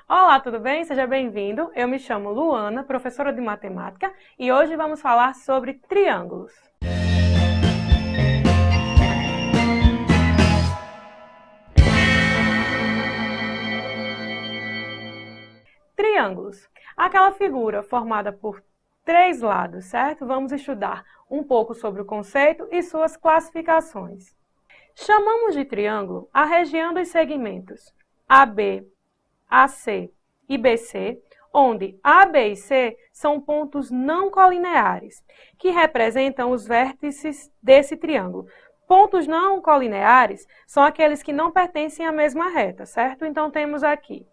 Olá, tudo bem? Seja bem-vindo. Eu me chamo Luana, professora de matemática, e hoje vamos falar sobre triângulos. Triângulos. Aquela figura formada por três lados, certo? Vamos estudar um pouco sobre o conceito e suas classificações. Chamamos de triângulo a região dos segmentos AB, AC e BC, onde A, B e C são pontos não colineares, que representam os vértices desse triângulo. Pontos não colineares são aqueles que não pertencem à mesma reta, certo? Então, temos aqui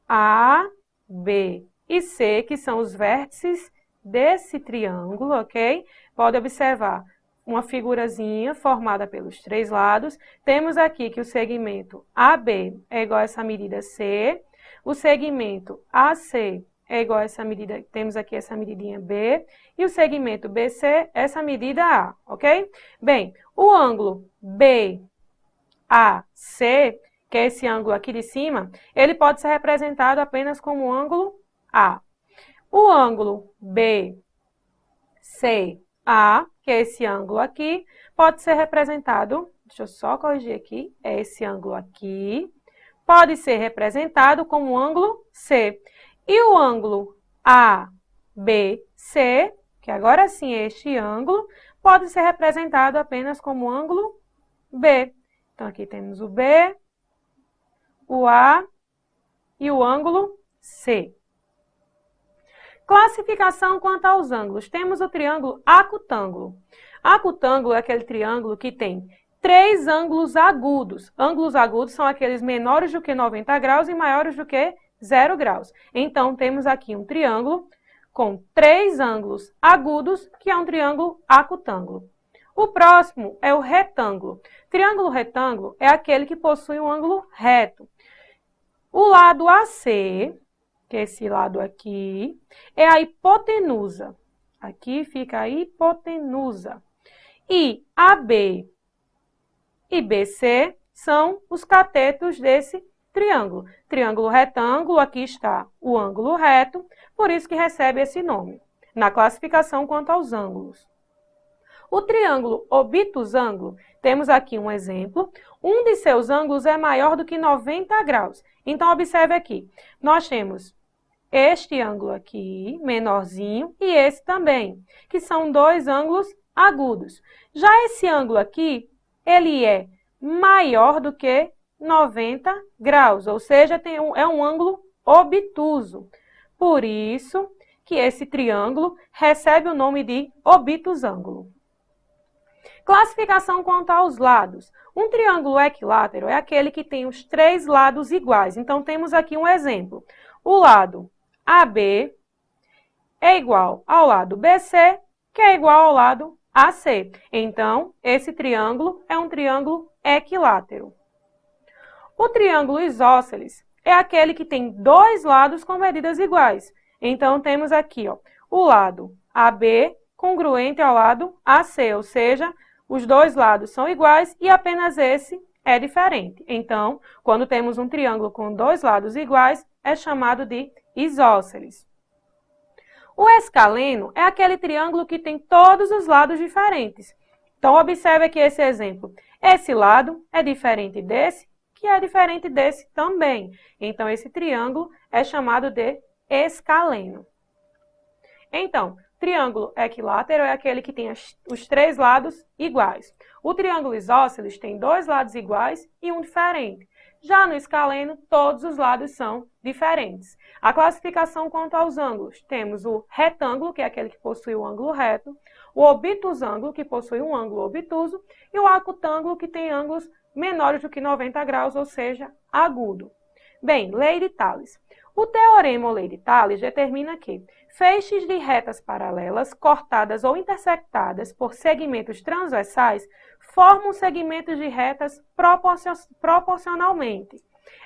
A, B e C, que são os vértices desse triângulo, ok? Pode observar uma figurazinha formada pelos três lados. Temos aqui que o segmento AB é igual a essa medida C, o segmento AC é igual a essa medida, temos aqui essa medidinha B, e o segmento BC, essa medida A, ok? Bem, o ângulo BAC, que é esse ângulo aqui de cima, ele pode ser representado apenas como ângulo A. O ângulo BCA, que é esse ângulo aqui, pode ser representado, deixa eu só corrigir aqui, é esse ângulo aqui, pode ser representado como ângulo C. E o ângulo ABC, que agora sim é este ângulo, pode ser representado apenas como ângulo B. Então, aqui temos o B, o A e o ângulo C. Classificação quanto aos ângulos. Temos o triângulo acutângulo. Acutângulo é aquele triângulo que tem três ângulos agudos. Ângulos agudos são aqueles menores do que 90 graus e maiores do que 0 graus. Então, temos aqui um triângulo com três ângulos agudos, que é um triângulo acutângulo. O próximo é o retângulo. Triângulo retângulo é aquele que possui um ângulo reto. O lado AC, que é esse lado aqui, é a hipotenusa. Aqui fica a hipotenusa. E AB e BC são os catetos desse triângulo. Triângulo retângulo, aqui está o ângulo reto, por isso que recebe esse nome, na classificação quanto aos ângulos. O triângulo obtusângulo, temos aqui um exemplo. Um de seus ângulos é maior do que 90 graus. Então, observe aqui, nós temos este ângulo aqui, menorzinho, e esse também, que são dois ângulos agudos. Já esse ângulo aqui, ele é maior do que 90 graus, ou seja, é um ângulo obtuso. Por isso que esse triângulo recebe o nome de obtusângulo. Classificação quanto aos lados. Um triângulo equilátero é aquele que tem os três lados iguais. Então, temos aqui um exemplo. O lado AB é igual ao lado BC, que é igual ao lado AC. Então, esse triângulo é um triângulo equilátero. O triângulo isósceles é aquele que tem dois lados com medidas iguais. Então, temos aqui o lado AB congruente ao lado AC, ou seja, os dois lados são iguais e apenas esse é diferente. Então, quando temos um triângulo com dois lados iguais, é chamado de isósceles. O escaleno é aquele triângulo que tem todos os lados diferentes. Então, observe aqui esse exemplo. Esse lado é diferente desse, que é diferente desse também. Então, esse triângulo é chamado de escaleno. Então, triângulo equilátero é aquele que tem os três lados iguais. O triângulo isósceles tem dois lados iguais e um diferente. Já no escaleno, todos os lados são diferentes. A classificação quanto aos ângulos. Temos o retângulo, que é aquele que possui um ângulo reto, o obtusângulo, que possui um ângulo obtuso, e o acutângulo, que tem ângulos menores do que 90 graus, ou seja, agudo. Bem, lei de Tales. O teorema ou lei de Tales determina que feixes de retas paralelas, cortadas ou intersectadas por segmentos transversais, formam segmentos de retas proporcionalmente.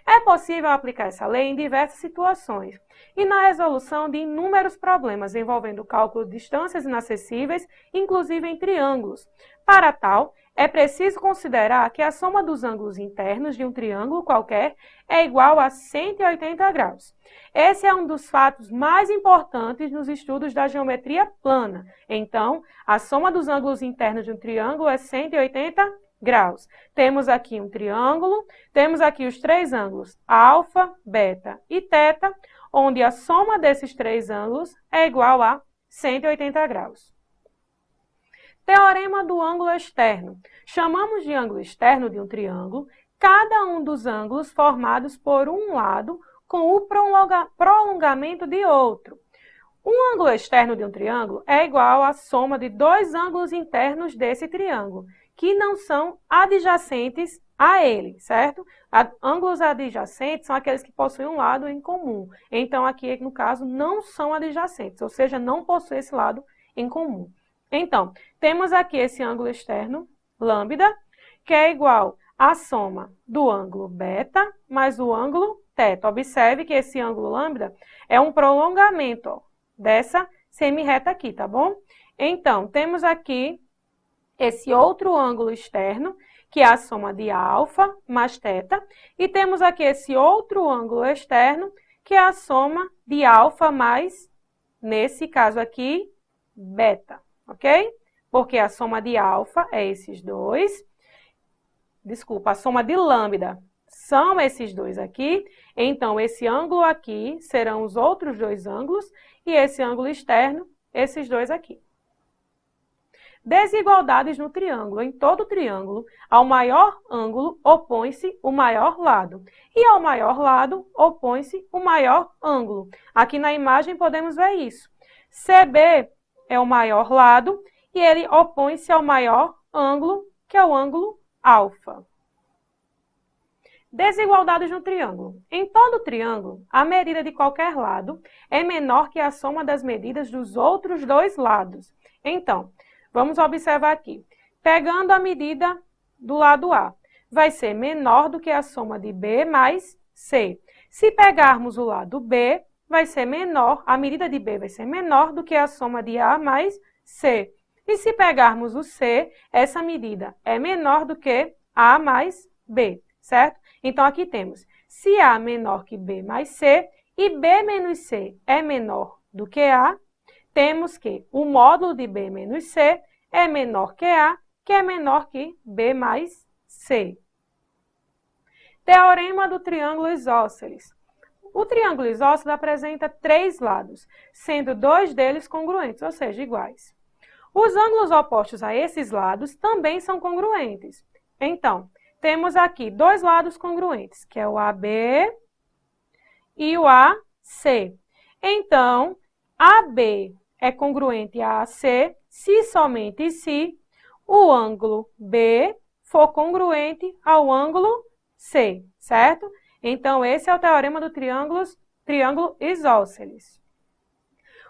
É possível aplicar essa lei em diversas situações e na resolução de inúmeros problemas envolvendo o cálculo de distâncias inacessíveis, inclusive em triângulos. Para tal, é preciso considerar que a soma dos ângulos internos de um triângulo qualquer é igual a 180 graus. Esse é um dos fatos mais importantes nos estudos da geometria plana. Então, a soma dos ângulos internos de um triângulo é 180 graus. Temos aqui um triângulo, temos aqui os três ângulos alfa, beta e teta, onde a soma desses três ângulos é igual a 180 graus. Teorema do ângulo externo. Chamamos de ângulo externo de um triângulo cada um dos ângulos formados por um lado com o prolongamento de outro. Um ângulo externo de um triângulo é igual à soma de dois ângulos internos desse triângulo, que não são adjacentes a ele, certo? Ângulos adjacentes são aqueles que possuem um lado em comum. Então, aqui, no caso, não são adjacentes, ou seja, não possuem esse lado em comum. Então, temos aqui esse ângulo externo, lambda, que é igual à soma do ângulo beta mais o ângulo teta. Observe que esse ângulo lambda é um prolongamento, ó, dessa semirreta aqui, tá bom? Então, temos aqui esse outro ângulo externo, que é a soma de alfa mais teta, e temos aqui esse outro ângulo externo, que é a soma de alfa mais, nesse caso aqui, beta, ok? Porque a soma de alfa é esses dois, desculpa, a soma de lambda são esses dois aqui, então esse ângulo aqui serão os outros dois ângulos, e esse ângulo externo, esses dois aqui. Desigualdades no triângulo. Em todo triângulo, ao maior ângulo opõe-se o maior lado. E ao maior lado opõe-se o maior ângulo. Aqui na imagem podemos ver isso. CB é o maior lado e ele opõe-se ao maior ângulo, que é o ângulo alfa. Desigualdades no triângulo. Em todo triângulo, a medida de qualquer lado é menor que a soma das medidas dos outros dois lados. Então, vamos observar aqui. Pegando a medida do lado A, vai ser menor do que a soma de B mais C. Se pegarmos o lado B, vai ser menor, a medida de B vai ser menor do que a soma de A mais C. E se pegarmos o C, essa medida é menor do que A mais B, certo? Então, aqui temos, se A menor que B mais C e B menos C é menor do que A, temos que o módulo de B menos C é menor que A, que é menor que B mais C. Teorema do triângulo isósceles. O triângulo isósceles apresenta três lados, sendo dois deles congruentes, ou seja, iguais. Os ângulos opostos a esses lados também são congruentes. Então, temos aqui dois lados congruentes, que é o AB e o AC. Então, AB é congruente a AC se somente se o ângulo B for congruente ao ângulo C, certo? Então, esse é o teorema do triângulo isósceles.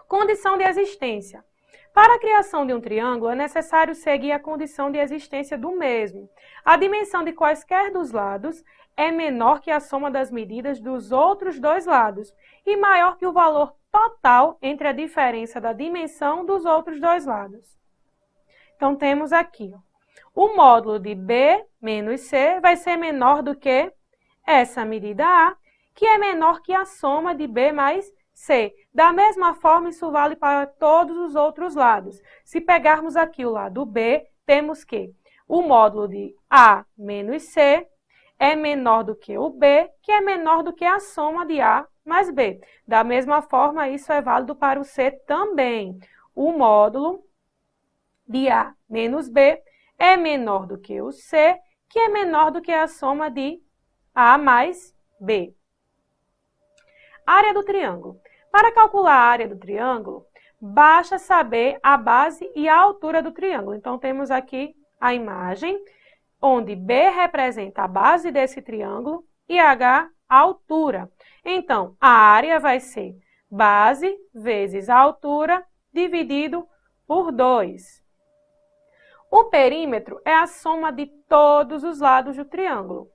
Condição de existência. Para a criação de um triângulo, é necessário seguir a condição de existência do mesmo. A dimensão de quaisquer dos lados é menor que a soma das medidas dos outros dois lados e maior que o valor total entre a diferença da dimensão dos outros dois lados. Então, temos aqui, ó, o módulo de B menos C vai ser menor do que essa medida A, que é menor que a soma de B mais C. Da mesma forma, isso vale para todos os outros lados. Se pegarmos aqui o lado B, temos que o módulo de A menos C é menor do que o B, que é menor do que a soma de A mais B. Da mesma forma, isso é válido para o C também. O módulo de A menos B é menor do que o C, que é menor do que a soma de A mais B. Área do triângulo. Para calcular a área do triângulo, basta saber a base e a altura do triângulo. Então, temos aqui a imagem, onde B representa a base desse triângulo e H a altura. Então, a área vai ser base vezes a altura dividido por 2. O perímetro é a soma de todos os lados do triângulo.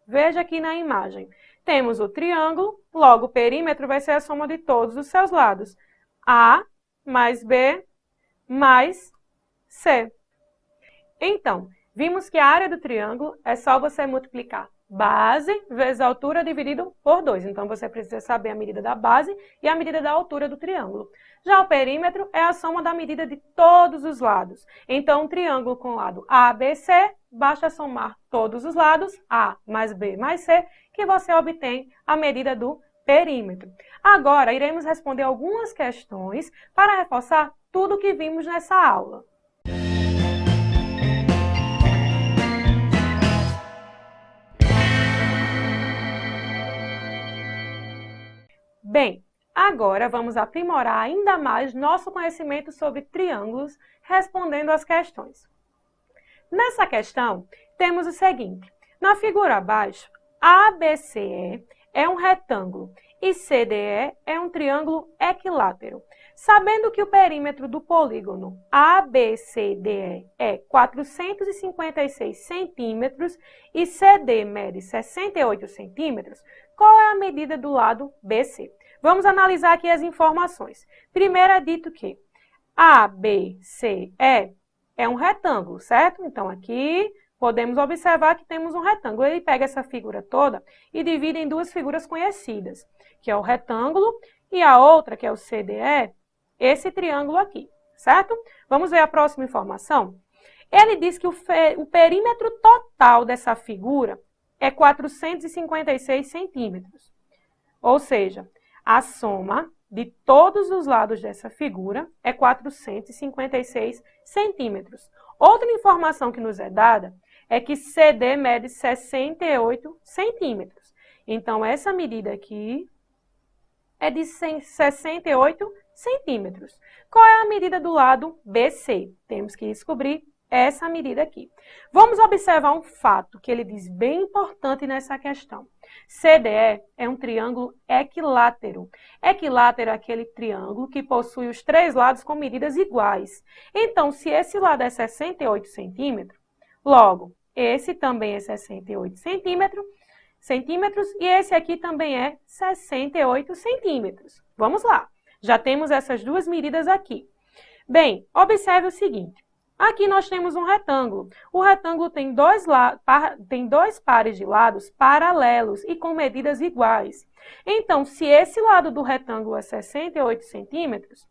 Veja aqui na imagem. Temos o triângulo, logo o perímetro vai ser a soma de todos os seus lados. A mais B mais C. Então, Vimos que a área do triângulo é só você multiplicar base vezes a altura dividido por 2. Então, você precisa saber a medida da base e a medida da altura do triângulo. Já o perímetro é a soma da medida de todos os lados. Então, um triângulo com lado ABC, basta somar todos os lados, A mais B mais C, que você obtém a medida do perímetro. Agora, iremos responder algumas questões para reforçar tudo o que vimos nessa aula. Bem, agora vamos aprimorar ainda mais nosso conhecimento sobre triângulos, respondendo às questões. Nessa questão, temos o seguinte. Na figura abaixo, ABCE é um retângulo e CDE é um triângulo equilátero. Sabendo que o perímetro do polígono ABCDE é 456 centímetros e CD mede 68 centímetros, qual é a medida do lado BC? Vamos analisar aqui as informações. Primeiro é dito que ABCE é um retângulo, certo? Então, aqui podemos observar que temos um retângulo. Ele pega essa figura toda e divide em duas figuras conhecidas, que é o retângulo e a outra, que é o CDE, esse triângulo aqui, certo? Vamos ver a próxima informação. Ele diz que o perímetro total dessa figura é 456 centímetros. Ou seja, a soma de todos os lados dessa figura é 456 centímetros. Outra informação que nos é dada é que CD mede 68 centímetros. Então, essa medida aqui é de 68 centímetros. Qual é a medida do lado BC? Temos que descobrir essa medida aqui. Vamos observar um fato que ele diz bem importante nessa questão. CDE é um triângulo equilátero. Equilátero é aquele triângulo que possui os três lados com medidas iguais. Então, se esse lado é 68 centímetros, logo, esse também é 68 centímetros e esse aqui também é 68 centímetros. Vamos lá. Já temos essas duas medidas aqui. Bem, observe o seguinte. Aqui nós temos um retângulo. O retângulo tem dois pares de lados paralelos e com medidas iguais. Então, se esse lado do retângulo é 68 centímetros,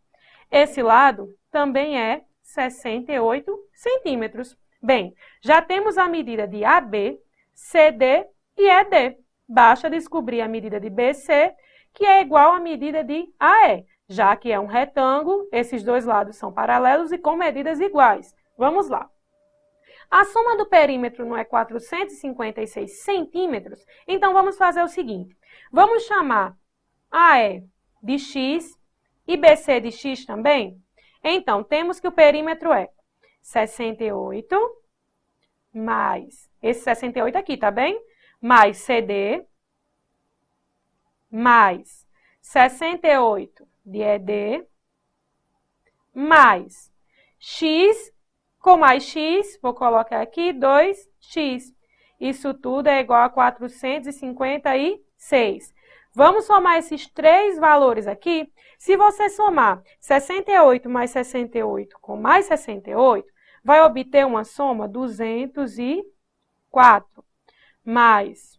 esse lado também é 68 centímetros. Bem, já temos a medida de AB, CD e ED. Basta descobrir a medida de BC, que é igual à medida de AE. Já que é um retângulo, esses dois lados são paralelos e com medidas iguais. Vamos lá. A soma do perímetro não é 456 centímetros? Então, vamos fazer o seguinte. Vamos chamar AE de X e BC de X também? Então, temos que o perímetro é 68 mais, esse 68 aqui, tá bem? Mais CD, mais 68 de ED, mais X, com mais X, vou colocar aqui 2X. Isso tudo é igual a 456. Vamos somar esses três valores aqui. Se você somar 68 mais 68 com mais 68, vai obter uma soma 204 mais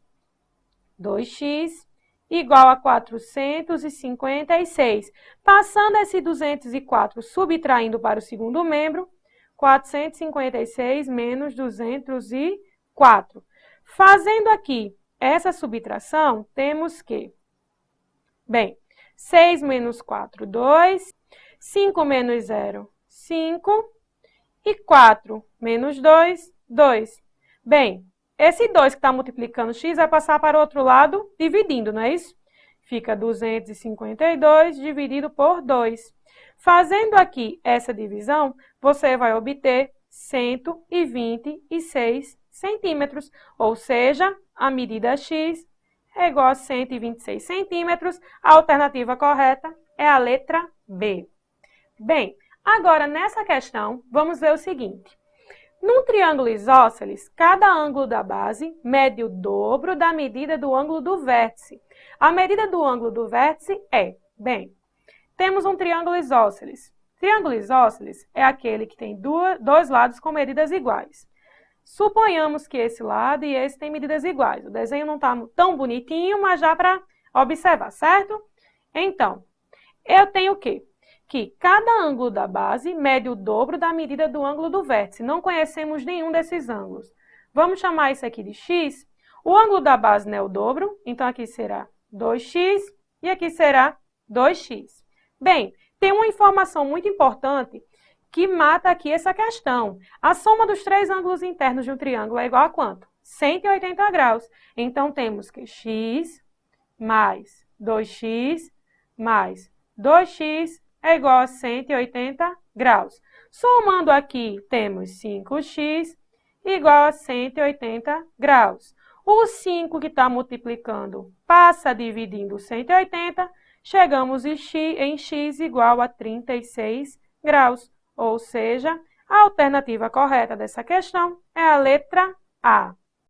2x igual a 456. Passando esse 204 subtraindo para o segundo membro, 456 menos 204. Fazendo aqui essa subtração, temos que, bem, 6 menos 4, 2, 5 menos 0, 5, e 4 menos 2, 2. Bem, esse 2 que está multiplicando x vai passar para o outro lado dividindo, não é isso? Fica 252 dividido por 2. Fazendo aqui essa divisão, você vai obter 126 centímetros, ou seja, a medida x é igual a 126 centímetros. A alternativa correta é a letra B. Bem, agora nessa questão, vamos ver o seguinte. Num triângulo isósceles, cada ângulo da base mede o dobro da medida do ângulo do vértice. A medida do ângulo do vértice é, bem, temos um triângulo isósceles. Triângulo isósceles é aquele que tem dois lados com medidas iguais. Suponhamos que esse lado e esse têm medidas iguais. O desenho não está tão bonitinho, mas já para observar, certo? Então, eu tenho o quê? Que cada ângulo da base mede o dobro da medida do ângulo do vértice. Não conhecemos nenhum desses ângulos. Vamos chamar isso aqui de x. O ângulo da base não é o dobro, então aqui será 2x e aqui será 2x. Bem, tem uma informação muito importante que mata aqui essa questão. A soma dos três ângulos internos de um triângulo é igual a quanto? 180 graus. Então, temos que x mais 2x mais 2x é igual a 180 graus. Somando aqui, temos 5x igual a 180 graus. O 5 que está multiplicando passa dividindo 180, chegamos em x igual a 36 graus. Ou seja, a alternativa correta dessa questão é a letra A.